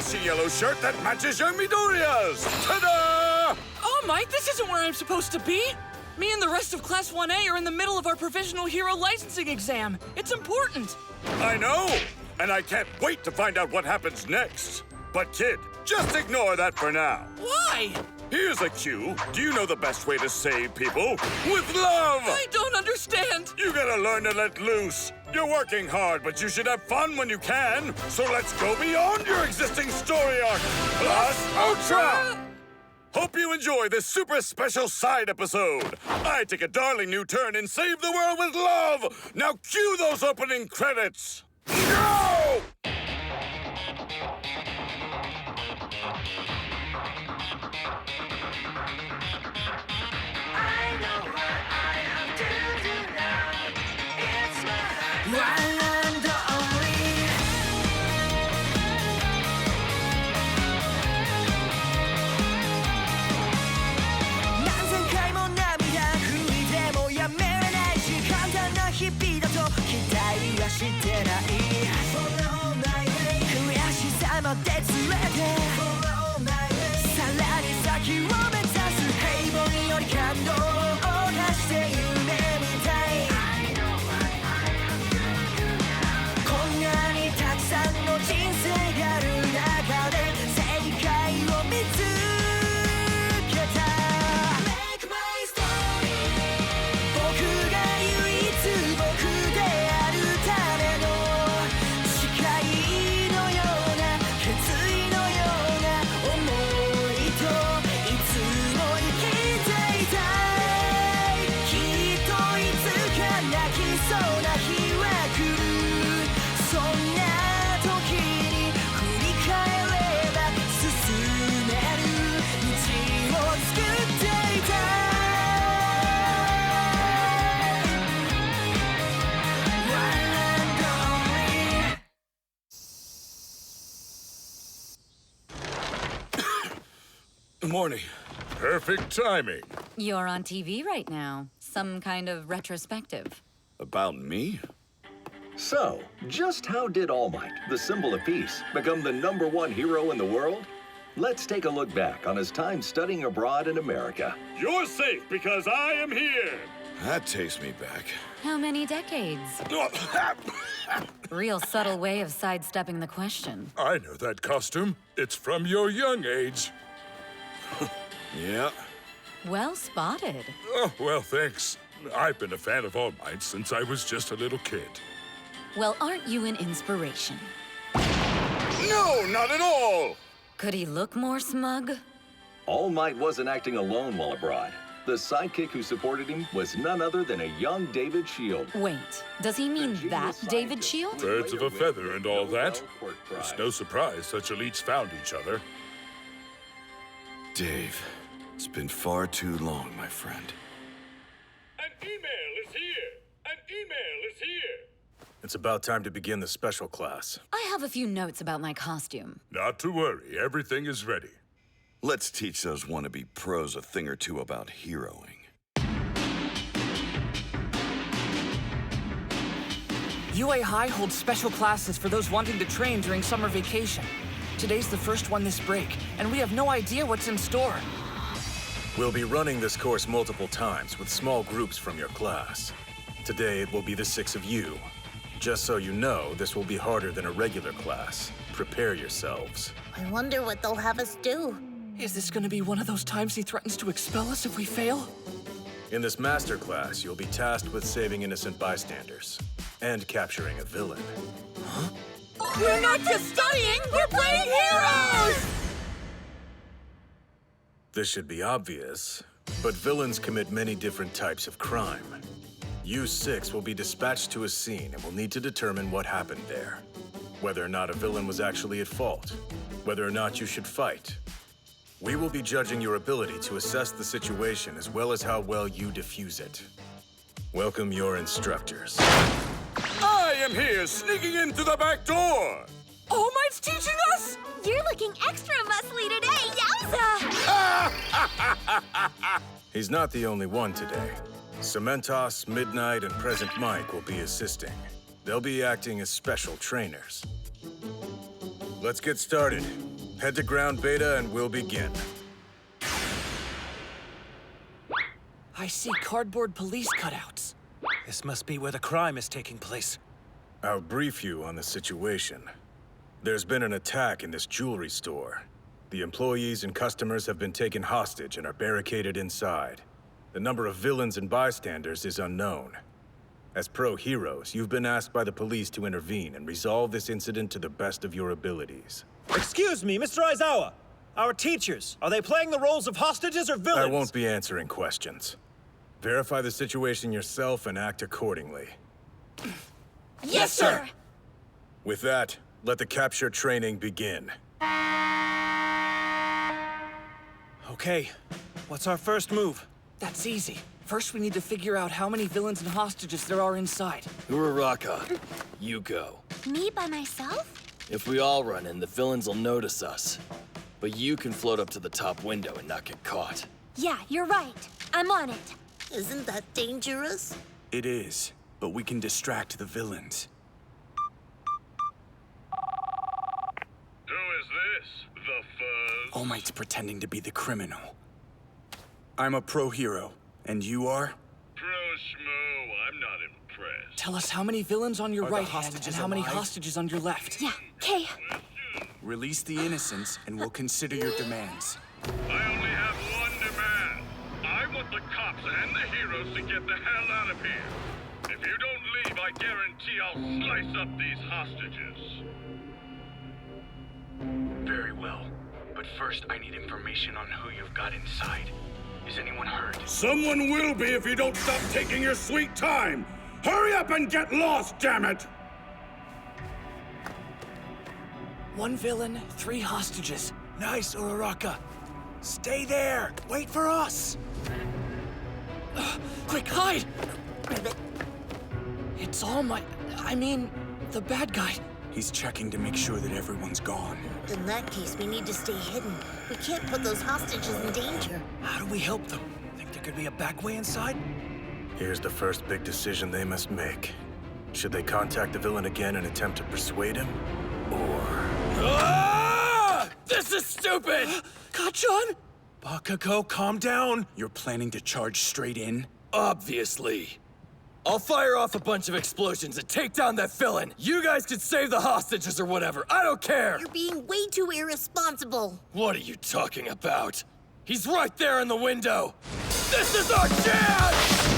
flashy yellow shirt that matches young Midoriya's! Ta-da! All Might, this isn't where I'm supposed to be! Me and the rest of Class 1A are in the middle of our Provisional Hero Licensing exam. It's important. I know! And I can't wait to find out what happens next. But kid, just ignore that for now. Why? Here's a cue. Do you know the best way to save people? With love! I don't understand. You gotta learn to let loose. You're working hard, but you should have fun when you can. So let's go beyond your existing story arc. Plus Ultra! Hope you enjoy this super special side episode. I take a darling new turn and save the world with love. Now cue those opening credits. Go! Morning. Perfect timing. You're on TV right now. Some kind of retrospective. About me? So, just how did All Might, the symbol of peace, become the #1 hero in the world? Let's take a look back on his time studying abroad in America. You're safe because I am here. That takes me back. How many decades? Real subtle way of sidestepping the question. I know that costume. It's from your young age. Yeah. Well spotted. Oh, well, thanks. I've been a fan of All Might since I was just a little kid. Well, aren't you an inspiration? No, not at all! Could he look more smug? All Might wasn't acting alone while abroad. The sidekick who supported him was none other than a young David Shield. Wait, does he mean that David Shield? Birds of a feather and all that. It's no surprise such elites found each other. Dave, it's been far too long, my friend. An email is here! An email is here! It's about time to begin the special class. I have a few notes about my costume. Not to worry, everything is ready. Let's teach those wannabe pros a thing or two about heroing. UA High holds special classes for those wanting to train during summer vacation. Today's the first one this break, and we have no idea what's in store. We'll be running this course multiple times with small groups from your class. Today it will be the 6 of you. Just so you know, this will be harder than a regular class. Prepare yourselves. I wonder what they'll have us do. Is this gonna be one of those times he threatens to expel us if we fail? In this master class, you'll be tasked with saving innocent bystanders and capturing a villain. We're not just studying, we're playing heroes! This should be obvious, but villains commit many different types of crime. You 6 will be dispatched to a scene and will need to determine what happened there. Whether or not a villain was actually at fault. Whether or not you should fight. We will be judging your ability to assess the situation as well as how well you defuse it. Welcome your instructors. I am here, sneaking in through the back door! All Might's teaching us? You're looking extra muscly today, yowza! He's not the only one today. Cementos, Midnight, and Present Mike will be assisting. They'll be acting as special trainers. Let's get started. Head to ground beta and we'll begin. I see cardboard police cutouts. This must be where the crime is taking place. I'll brief you on the situation. There's been an attack in this jewelry store. The employees and customers have been taken hostage and are barricaded inside. The number of villains and bystanders is unknown. As pro-heroes, you've been asked by the police to intervene and resolve this incident to the best of your abilities. Excuse me, Mr. Aizawa. Our teachers, are they playing the roles of hostages or villains? I won't be answering questions. Verify the situation yourself and act accordingly. Yes, sir! With that, let the capture training begin. Okay, what's our first move? That's easy. First, we need to figure out how many villains and hostages there are inside. Uraraka, you go. Me by myself? If we all run in, the villains will notice us. But you can float up to the top window and not get caught. Yeah, you're right. I'm on it. Isn't that dangerous? It is, but we can distract the villains. Who is this? The Fuzz? All Might's pretending to be the criminal. I'm a pro-hero, and you are? Pro Schmo, I'm not impressed. Tell us how many villains on your Are the right hand and hostages how many alive? hostages on your left. Yeah, okay. Release the innocents, and we'll consider your demands. I only have one demand. I want the cops and the heroes to get the hell out of here. If you don't leave, I guarantee I'll slice up these hostages. Very well. But first, I need information on who you've got inside. Is anyone hurt? Someone will be if you don't stop taking your sweet time! Hurry up and get lost, damn it! One villain, 3 hostages. Nice, Uraraka. Stay there. Wait for us. Quick, hide! Ribbit. It's All Might. I mean, the bad guy. He's checking to make sure that everyone's gone. In that case, we need to stay hidden. We can't put those hostages in danger. How do we help them? Think there could be a back way inside? Here's the first big decision they must make. Should they contact the villain again and attempt to persuade him? Or... Ah! This is stupid! Kachan? Bakugo, calm down. You're planning to charge straight in? Obviously. I'll fire off a bunch of explosions and take down that villain. You guys can save the hostages or whatever. I don't care. You're being way too irresponsible. What are you talking about? He's right there in the window. This is our chance!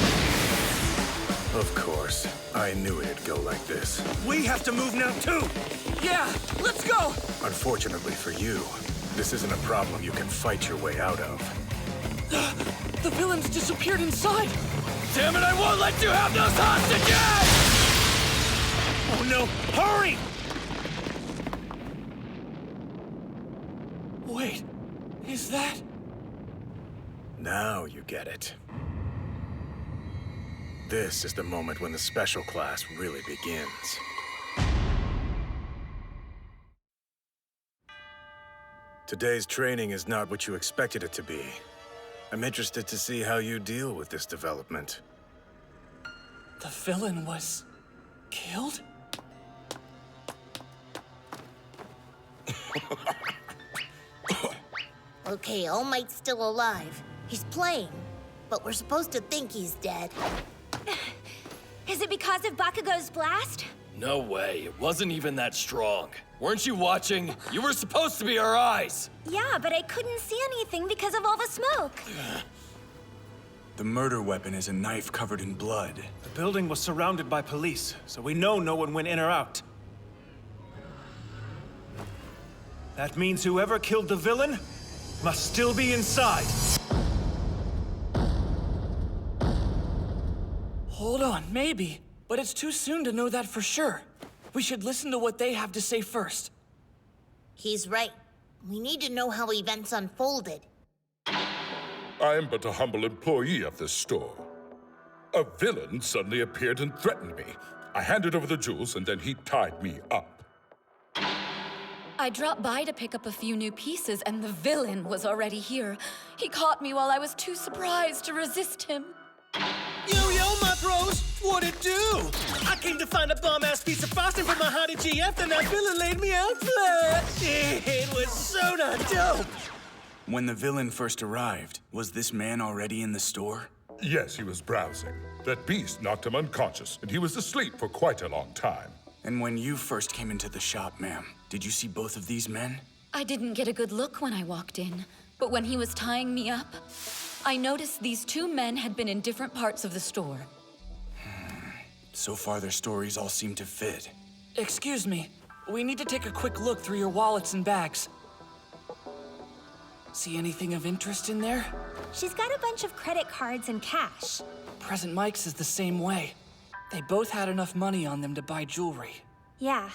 Of course. I knew it'd go like this. We have to move now, too! Yeah, let's go! Unfortunately for you, this isn't a problem you can fight your way out of. The villains disappeared inside! Damn it, I won't let you have those hostages! Oh no, hurry! Wait, is that... Now you get it. This is the moment when the special class really begins. Today's training is not what you expected it to be. I'm interested to see how you deal with this development. The villain was... killed? Okay, All Might's still alive. He's playing, but we're supposed to think he's dead. Is it because of Bakugo's blast? No way, it wasn't even that strong. Weren't you watching? You were supposed to be our eyes. Yeah, but I couldn't see anything because of all the smoke. The murder weapon is a knife covered in blood. The building was surrounded by police, so we know no one went in or out. That means whoever killed the villain must still be inside. Hold on, maybe. But it's too soon to know that for sure. We should listen to what they have to say first. He's right. We need to know how events unfolded. I am but a humble employee of this store. A villain suddenly appeared and threatened me. I handed over the jewels and then he tied me up. I dropped by to pick up a few new pieces, and the villain was already here. He caught me while I was too surprised to resist him. Yo, my up, Rose? What'd it do? I came to find a bomb-ass piece of frosting from my hottie GF, and that villain laid me out flat. It was so not dope. When the villain first arrived, was this man already in the store? Yes, he was browsing. That beast knocked him unconscious, and he was asleep for quite a long time. And when you first came into the shop, ma'am, did you see both of these men? I didn't get a good look when I walked in, but when he was tying me up, I noticed these two men had been in different parts of the store. So far, their stories all seem to fit. Excuse me. We need to take a quick look through your wallets and bags. See anything of interest in there? She's got a bunch of credit cards and cash. Present Mike's is the same way. They both had enough money on them to buy jewelry. Yeah.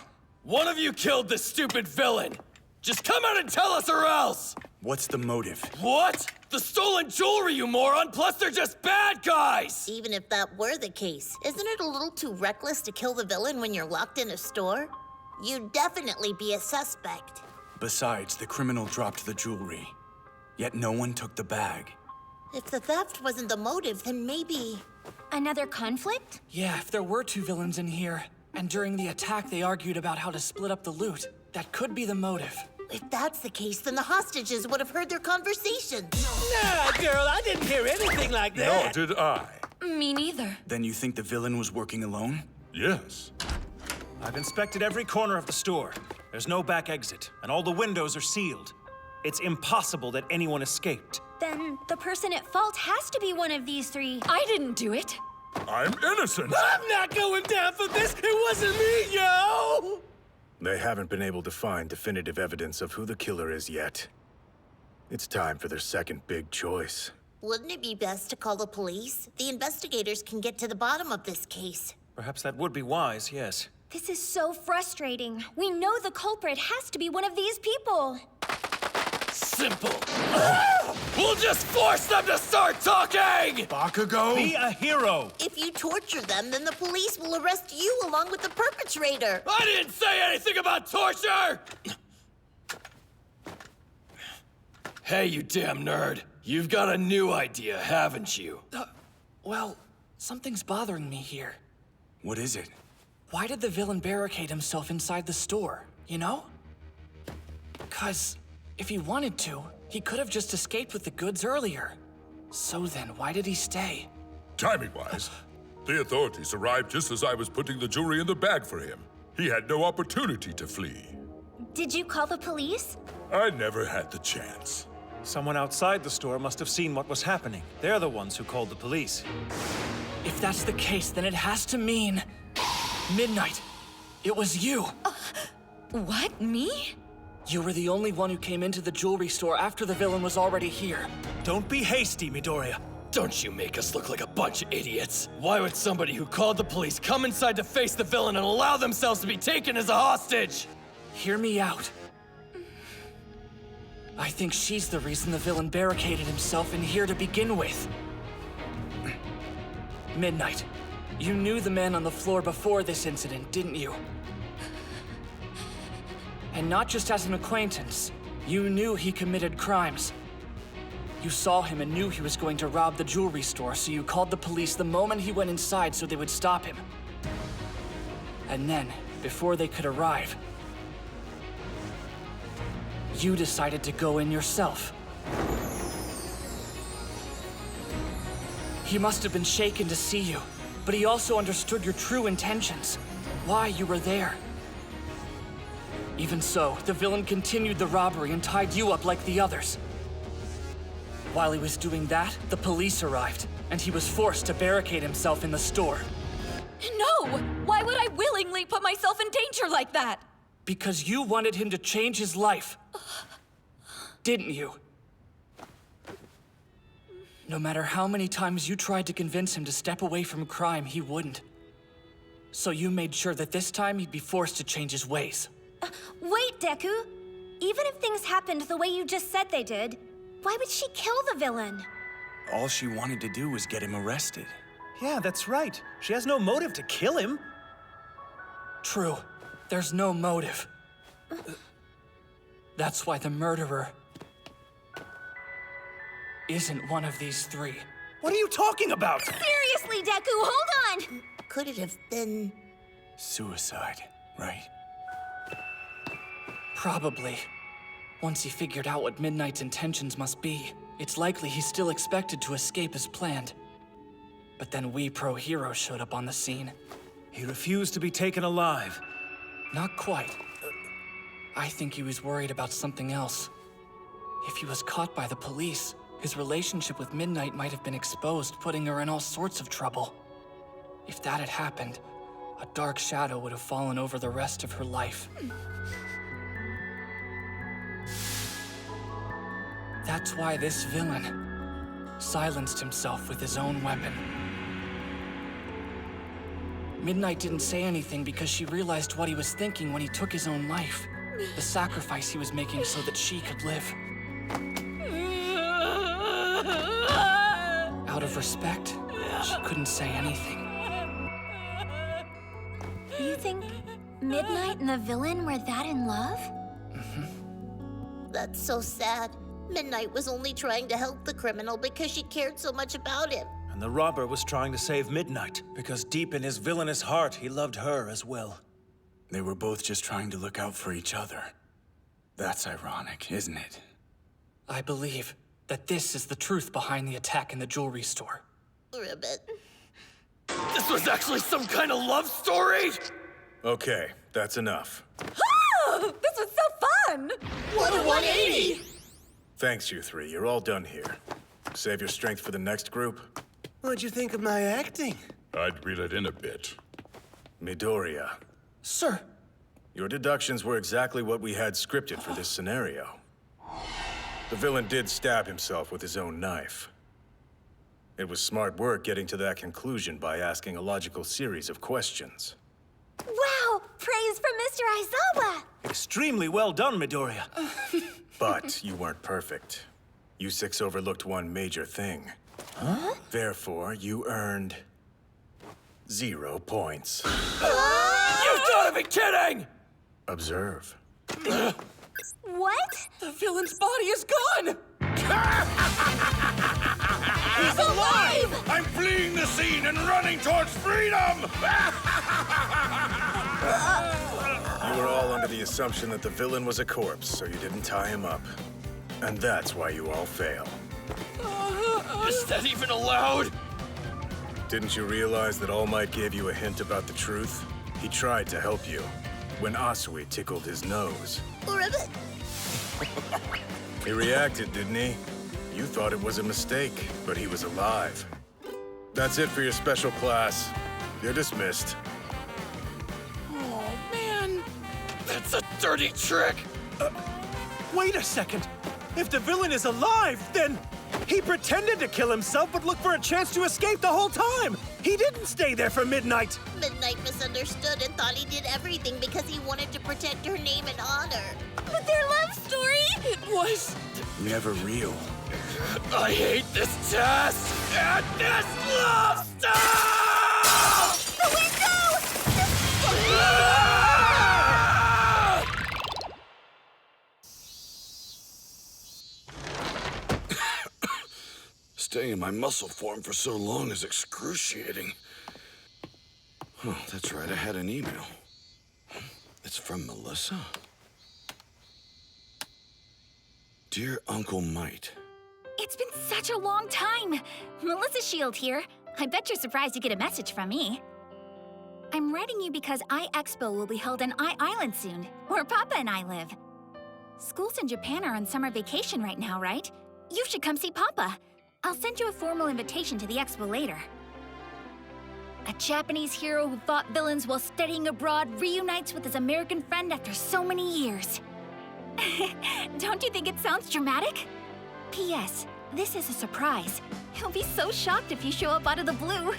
One of you killed this stupid villain! Just come out and tell us or else! What's the motive? What? The stolen jewelry, you moron! Plus they're just bad guys! Even if that were the case, isn't it a little too reckless to kill the villain when you're locked in a store? You'd definitely be a suspect. Besides, the criminal dropped the jewelry. Yet no one took the bag. If the theft wasn't the motive, then maybe... Another conflict? Yeah, if there were two villains in here, and during the attack they argued about how to split up the loot, that could be the motive. If that's the case, then the hostages would have heard their conversations. Nah, girl, I didn't hear anything like that. Nor did I. Me neither. Then you think the villain was working alone? Yes. I've inspected every corner of the store. There's no back exit, and all the windows are sealed. It's impossible that anyone escaped. Then the person at fault has to be one of these three. I didn't do it. I'm innocent! I'm not going down for this! It wasn't me, yo! They haven't been able to find definitive evidence of who the killer is yet. It's time for their second big choice. Wouldn't it be best to call the police? The investigators can get to the bottom of this case. Perhaps that would be wise, yes. This is so frustrating. We know the culprit has to be one of these people. Simple. We'll just force them to start talking! Bakugo! Be a hero! If you torture them, then the police will arrest you along with the perpetrator. I didn't say anything about torture! Hey, you damn nerd. You've got a new idea, haven't you? Well, something's bothering me here. What is it? Why did the villain barricade himself inside the store, you know? 'Cause if he wanted to, he could have just escaped with the goods earlier. So then, why did he stay? Timing-wise, the authorities arrived just as I was putting the jewelry in the bag for him. He had no opportunity to flee. Did you call the police? I never had the chance. Someone outside the store must have seen what was happening. They're the ones who called the police. If that's the case, then it has to mean... Midnight. It was you. What? Me? You were the only one who came into the jewelry store after the villain was already here. Don't be hasty, Midoriya. Don't you make us look like a bunch of idiots. Why would somebody who called the police come inside to face the villain and allow themselves to be taken as a hostage? Hear me out. I think she's the reason the villain barricaded himself in here to begin with. Midnight, you knew the man on the floor before this incident, didn't you? And not just as an acquaintance, you knew he committed crimes. You saw him and knew he was going to rob the jewelry store, so you called the police the moment he went inside so they would stop him. And then, before they could arrive, you decided to go in yourself. He must have been shaken to see you, but he also understood your true intentions, why you were there. Even so, the villain continued the robbery and tied you up like the others. While he was doing that, the police arrived, and he was forced to barricade himself in the store. No! Why would I willingly put myself in danger like that? Because you wanted him to change his life. Didn't you? No matter how many times you tried to convince him to step away from crime, he wouldn't. So you made sure that this time he'd be forced to change his ways. Wait, Deku. Even if things happened the way you just said they did, why would she kill the villain? All she wanted to do was get him arrested. Yeah, that's right. She has no motive to kill him. True. There's no motive. That's why the murderer isn't one of these three. What are you talking about? Seriously! Seriously, Deku, hold on! Could it have been... Suicide, right? Probably. Once he figured out what Midnight's intentions must be, it's likely he's still expected to escape as planned. But then we pro-heroes showed up on the scene. He refused to be taken alive. Not quite. I think he was worried about something else. If he was caught by the police, his relationship with Midnight might have been exposed, putting her in all sorts of trouble. If that had happened, a dark shadow would have fallen over the rest of her life. That's why this villain silenced himself with his own weapon. Midnight didn't say anything because she realized what he was thinking when he took his own life. The sacrifice he was making so that she could live. Out of respect, she couldn't say anything. You think Midnight and the villain were that in love? That's so sad. Midnight was only trying to help the criminal because she cared so much about him. And the robber was trying to save Midnight, because deep in his villainous heart, he loved her as well. They were both just trying to look out for each other. That's ironic, isn't it? I believe that this is the truth behind the attack in the jewelry store. Ribbit. This was actually some kind of love story? Okay, that's enough. Oh, this was so fun! What a 180! Thanks, you three. You're all done here. Save your strength for the next group. What'd you think of my acting? I'd reel it in a bit. Midoriya, Sir, your deductions were exactly what we had scripted for this scenario. The villain did stab himself with his own knife. It was smart work getting to that conclusion by asking a logical series of questions. Wow! Praise from Mr. Aizawa! Extremely well done, Midoriya. But you weren't perfect. You six overlooked one major thing. Huh? Therefore, you earned 0 points. You've gotta be kidding! Observe. What? the villain's body is gone! He's alive! I'm fleeing the scene and running towards freedom! You were all under the assumption that the villain was a corpse, so you didn't tie him up. And that's why you all fail. Is that even allowed? Didn't you realize that All Might gave you a hint about the truth? He tried to help you when Asui tickled his nose. Ribbit. He reacted, didn't he? You thought it was a mistake, but he was alive. That's it for your special class. You're dismissed. Oh, man. That's a dirty trick! Wait a second. If the villain is alive, then he pretended to kill himself but looked for a chance to escape the whole time. He didn't stay there for Midnight. Midnight misunderstood and thought he did everything because he wanted to protect her name and honor. But their love story? It was... Never real. I hate this test and this love stuff! The window! Staying in my muscle form for so long is excruciating. Oh, that's right, I had an email. It's from Melissa. Dear Uncle Might. It's been such a long time. Melissa Shield here. I bet you're surprised to get a message from me. I'm writing you because iExpo will be held on I-Island soon, where Papa and I live. Schools in Japan are on summer vacation right now, right? You should come see Papa. I'll send you a formal invitation to the expo later. A Japanese hero who fought villains while studying abroad reunites with his American friend after so many years. Don't you think it sounds dramatic? P.S. This is a surprise. He'll be so shocked if you show up out of the blue.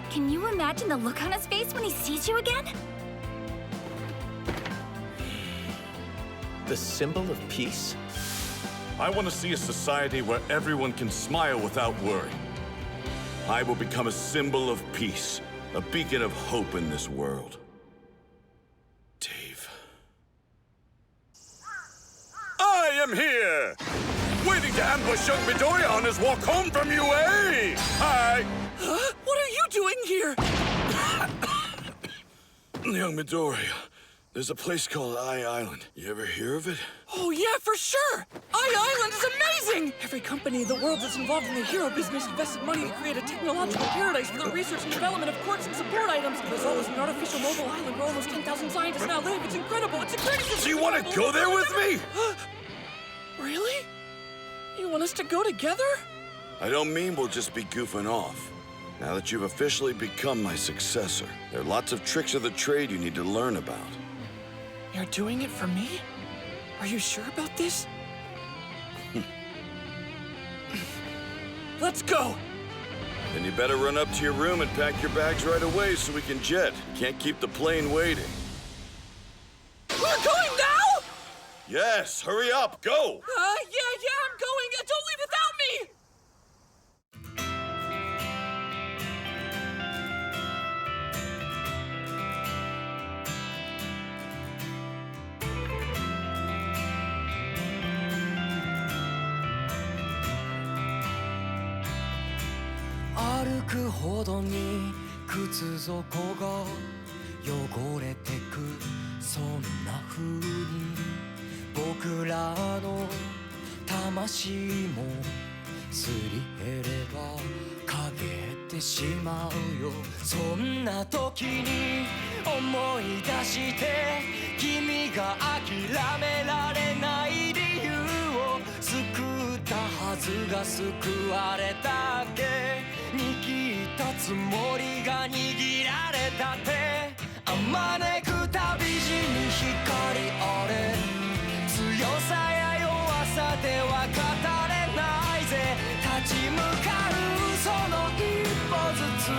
Can you imagine the look on his face when he sees you again? The symbol of peace? I want to see a society where everyone can smile without worry. I will become a symbol of peace, a beacon of hope in this world. Dave. I am here! Waiting to ambush young Midoriya on his walk home from UA! Hi! Huh? What are doing here? Young Midoriya, there's a place called Eye Island. You ever hear of it? Oh, yeah, for sure! Eye Island is amazing! Every company in the world that's involved in the hero business invested money to create a technological paradise for the research and development of quirks and support items. There's always an artificial mobile island where almost 10,000 scientists now live. It's incredible! It's incredible! Do you want to go there with me? Really? You want us to go together? I don't mean we'll just be goofing off. Now that you've officially become my successor, there are lots of tricks of the trade you need to learn about. You're doing it for me? Are you sure about this? Let's go! Then you better run up to your room and pack your bags right away so we can jet. Can't keep the plane waiting. We're going now?! Yes, hurry up, go! Yeah, I'm going! Don't leave without me!「歩くほどに靴底が汚れてく」「そんな風に僕らの魂もすり減れば陰ってしまうよ」「そんな時に思い出して君が諦められない理由を救ったはずが救われたっけ」「握ったつもりが握られたって」「あまねく旅路に光あれ」「強さや弱さでは語れないぜ」「立ち向かうその一歩ずつ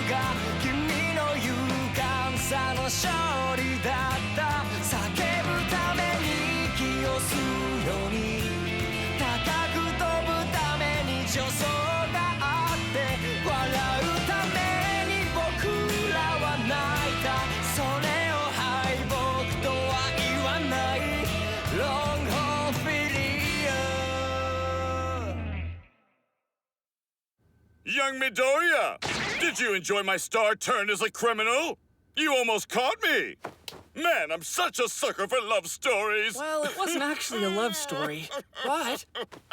が君の勇敢さの勝利だった」「叫ぶために息を吸うように」「高く飛ぶために助走があって」「笑うために僕らは泣いた」「それを敗北とは言わない」「Long haul failure」 Young Midoriya! Did you enjoy my star turn as a criminal? You almost caught me! Man, I'm such a sucker for love stories! Well, it wasn't actually a love story. But,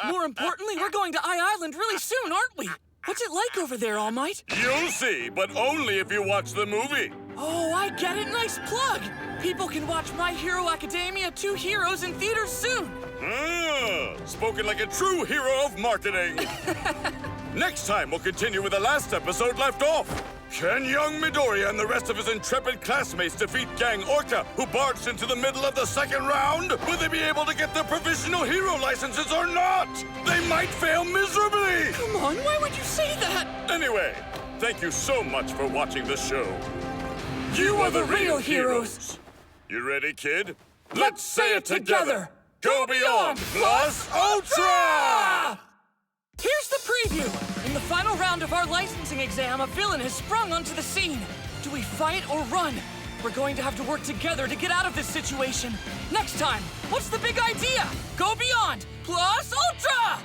more importantly, we're going to Eye Island really soon, aren't we? What's it like over there, All Might? You'll see, but only if you watch the movie. Oh, I get it. Nice plug. People can watch My Hero Academia 2 Heroes in theaters soon. Spoken like a true hero of marketing. Next time, we'll continue with the last episode left off. Can young Midoriya and the rest of his intrepid classmates defeat Gang Orca, who barged into the middle of the second round? Will they be able to get their provisional hero licenses or not? They might fail miserably! Come on, why would you say that? Anyway, thank you so much for watching the show. You are the real heroes! You ready, kid? Let's say it together! Go beyond plus Ultra! Here's the preview! In the final round of our licensing exam, a villain has sprung onto the scene. Do we fight or run? We're going to have to work together to get out of this situation. Next time, what's the big idea? Go beyond plus Ultra!